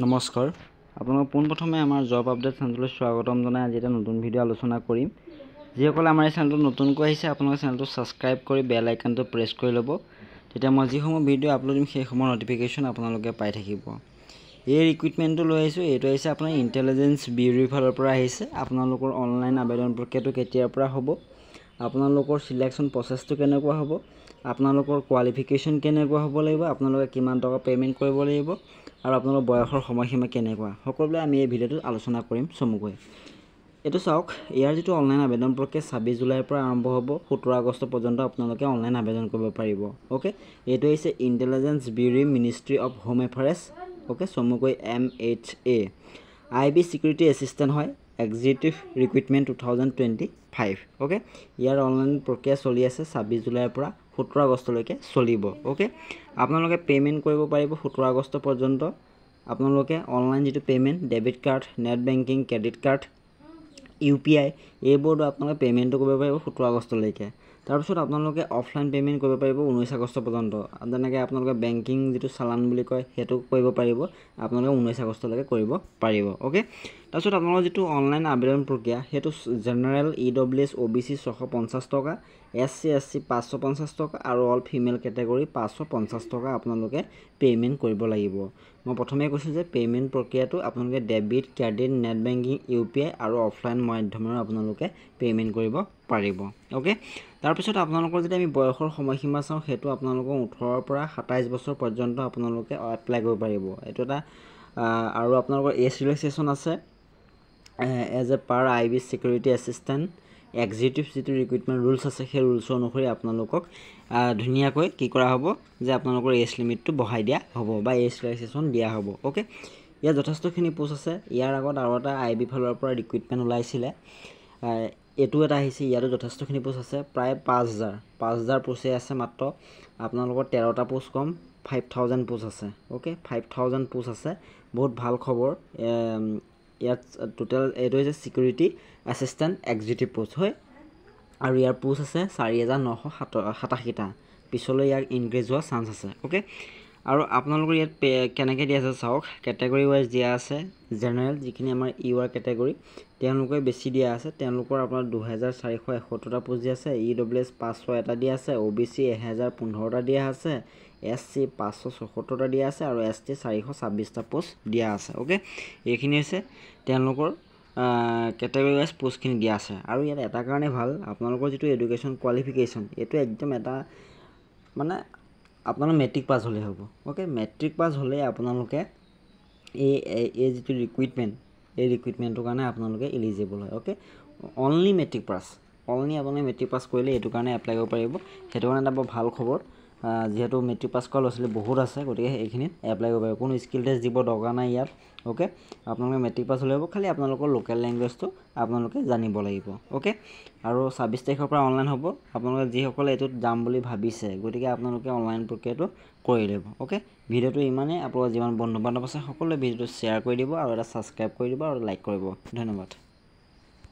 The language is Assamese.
নমস্কাৰ আপোনালোক পোনপ্ৰথমে আমাৰ জব আপডেট চেনেললৈ স্বাগতম জনাই আজি এটা নতুন ভিডিঅ' আলোচনা কৰিম। যিসকলে আমাৰ এই চেনেলটো নতুনকৈ আহিছে আপোনালোকে চেনেলটো ছাবস্ক্ৰাইব কৰি বেল আইকনটো প্ৰেছ কৰি ল'ব, তেতিয়া মই যিসমূহ ভিডিঅ' আপলোড দিম সেইসমূহৰ নটিফিকেশ্যন আপোনালোকে পাই থাকিব। এই ৰিক্ৰুইটমেণ্টটো লৈ আহিছোঁ, এইটো আহিছে আপোনাৰ ইণ্টেলিজেন্স ব্যুৰোৰ ফালৰ পৰা আহিছে। আপোনালোকৰ অনলাইন আবেদন প্ৰক্ৰিয়াটো কেতিয়াৰ পৰা হ'ব, আপোনালোকৰ সিলেকশ্যন প্ৰচেছটো কেনেকুৱা হ'ব, আপোনালোকৰ কোৱালিফিকেশ্যন কেনেকুৱা হ'ব লাগিব, আপোনালোকে কিমান টকা পে'মেণ্ট কৰিব লাগিব আৰু আপোনালোকৰ বয়সৰ সময়সীমা কেনেকুৱা, সকলোৱে আমি এই ভিডিঅ'টোত আলোচনা কৰিম চমুকৈ। এইটো চাওক, ইয়াৰ যিটো অনলাইন আবেদন প্ৰক্ৰিয়া 26 জুলাইৰ পৰা আৰম্ভ হ'ব, 17 আগষ্ট পৰ্যন্ত আপোনালোকে অনলাইন আবেদন কৰিব পাৰিব। অ'কে, এইটো হৈছে intelligence bureau ministry of home affairs, okay, চমুকৈ MHA। IB ছিকিউৰিটি এছিষ্টেণ্ট হয়, এক্সিকিউটিভ ৰিক্ৰুইটমেণ্ট 2025। অ'কে, ইয়াৰ অনলাইন প্ৰক্ৰিয়া চলি আছে 26 জুলাইৰ পৰা 17 আগষ্টলৈকে চলিব। অ'কে, আপোনালোকে পে'মেণ্ট কৰিব পাৰিব 17 আগষ্ট পৰ্যন্ত। আপোনালোকে অনলাইন যিটো payment, debit card, net banking, credit card, UPI এইবোৰতো আপোনালোকে পে'মেণ্টটো কৰিব পাৰিব 17 আগষ্টলৈকে। তাৰপিছত আপোনালোকে অফলাইন পে'মেণ্ট কৰিব পাৰিব 19 আগষ্ট পৰ্যন্ত। যেনেকৈ আপোনালোকে বেংকিং যিটো চালান বুলি কয় সেইটো কৰিব পাৰিব, আপোনালোকে 19 আগষ্টলৈকে কৰিব পাৰিব। অ'কে, তাৰপিছত আপোনালোকৰ যিটো অনলাইন আবেদন প্ৰক্ৰিয়া সেইটো জেনেৰেল EWS OBC 650 টকা, SC SC 550 টকা আৰু অল ফিমেল কেটেগৰী 550 টকা আপোনালোকে পে'মেণ্ট কৰিব লাগিব। মই প্ৰথমে কৈছোঁ যে পে'মেণ্ট প্ৰক্ৰিয়াটো আপোনালোকে debit, credit, net banking, UPI আৰু অফলাইন মাধ্যমেৰে আপোনালোকে পে'মেণ্ট কৰিব পাৰিব। অ'কে, তাৰপিছত আপোনালোকৰ যদি আমি বয়সৰ সময়সীমা চাওঁ, সেইটো আপোনালোকৰ 18ৰ পৰা 27 বছৰ পৰ্যন্ত আপোনালোকে এপ্লাই কৰিব পাৰিব। এইটো এটা আৰু আপোনালোকৰ এজ ৰিলেক্সেশ্যন আছে as a per IB security assistant executive যিটো ৰিক্ৰুইটমেণ্ট ৰুলছ আছে সেই ৰুলছৰ অনুসৰি আপোনালোকক ধুনীয়াকৈ কি কৰা হ'ব যে আপোনালোকৰ এজ লিমিটটো বঢ়াই দিয়া হ'ব বা এজ ৰিলেক্সেশ্যন দিয়া হ'ব। অ'কে, ইয়াত যথেষ্টখিনি পোষ্ট আছে। ইয়াৰ আগত আৰু এটা IB ফালৰ পৰা ৰিক্ৰুইটমেণ্ট ওলাইছিলে, এইটো এটা আহিছে, ইয়াতো যথেষ্টখিনি পোষ্ট আছে, প্ৰায় 5,000 পোষ্টে আছে। মাত্ৰ আপোনালোকৰ 13টা পোষ্ট কম 5,000 পোষ্ট আছে। অ'কে, 5,000 পোষ্ট আছে, বহুত ভাল খবৰ। ইয়াত টোটেল এইটো হৈছে ছিকিউৰিটি এছিষ্টেণ্ট এক্সিকিউটিভ পোষ্ট হয় আৰু ইয়াৰ পোষ্ট আছে 4,987টা। পিছলৈ ইয়াক ইনক্ৰিজ হোৱাৰ চান্স আছে। অ'কে, আৰু আপোনালোকৰ ইয়াত কেনেকৈ দিয়া আছে চাওক, কেটেগৰী ৱাইজ দিয়া আছে। জেনেৰেল যিখিনি আমাৰ UR কেটেগৰী তেওঁলোকে বেছি দিয়া আছে, তেওঁলোকৰ আপোনাৰ 2,471টা পোষ্ট দিয়া আছে। EWS 501টা দিয়া আছে, OBC 1,015টা দিয়া আছে, SC 574টা দিয়া আছে আৰু ST 426টা পোষ্ট দিয়া আছে। অ'কে, এইখিনি হৈছে তেওঁলোকৰ কেটেগৰী ৱাইজ পোষ্টখিনি দিয়া আছে। আৰু ইয়াত এটা কাৰণে ভাল, আপোনালোকৰ যিটো এডুকেশ্যন কোৱালিফিকেশ্যন এইটো একদম এটা মানে আপোনালোক মেট্ৰিক পাছ হ'লেই হ'ব। অ'কে, মেট্ৰিক পাছ হ'লে আপোনালোকে এই যিটো ৰিক্ৰুইটমেণ্ট এই ৰিক্ৰুইটমেণ্টটোৰ কাৰণে আপোনালোকে এলিজিবল হয়। অ'কে, অনলি মেট্ৰিক পাছ, আপোনালোকে মেট্ৰিক পাছ কৰিলে এইটো কাৰণে এপ্লাই কৰিব পাৰিব। সেইটো কাৰণে এটা বৰ ভাল খবৰ, যিহেতু মেট্ৰিক পাছ কৰা ল'ৰা ছোৱালী বহুত আছে, গতিকে এইখিনিত এপ্লাই কৰিব পাৰিব। কোনো স্কিল টেষ্ট দিব দৰকাৰ নাই ইয়াত। অ'কে, আপোনালোকে মেট্ৰিক পাছ হ'লে হ'ব, খালি আপোনালোকৰ লোকেল লেংগুৱেজটো আপোনালোকে জানিব লাগিব। অ'কে, আৰু 26 তাৰিখৰ পৰা অনলাইন হ'ব। আপোনালোকে যিসকলে এইটোত যাম বুলি ভাবিছে, গতিকে আপোনালোকে অনলাইন প্ৰক্ৰিয়াটো কৰি ল'ব। অ'কে, ভিডিঅ'টো ইমানেই। আপোনালোকৰ যিমান বন্ধু বান্ধৱ আছে সকলোৱে ভিডিঅ'টো শ্বেয়াৰ কৰি দিব আৰু এটা ছাবস্ক্ৰাইব কৰি দিব আৰু লাইক কৰিব। ধন্যবাদ।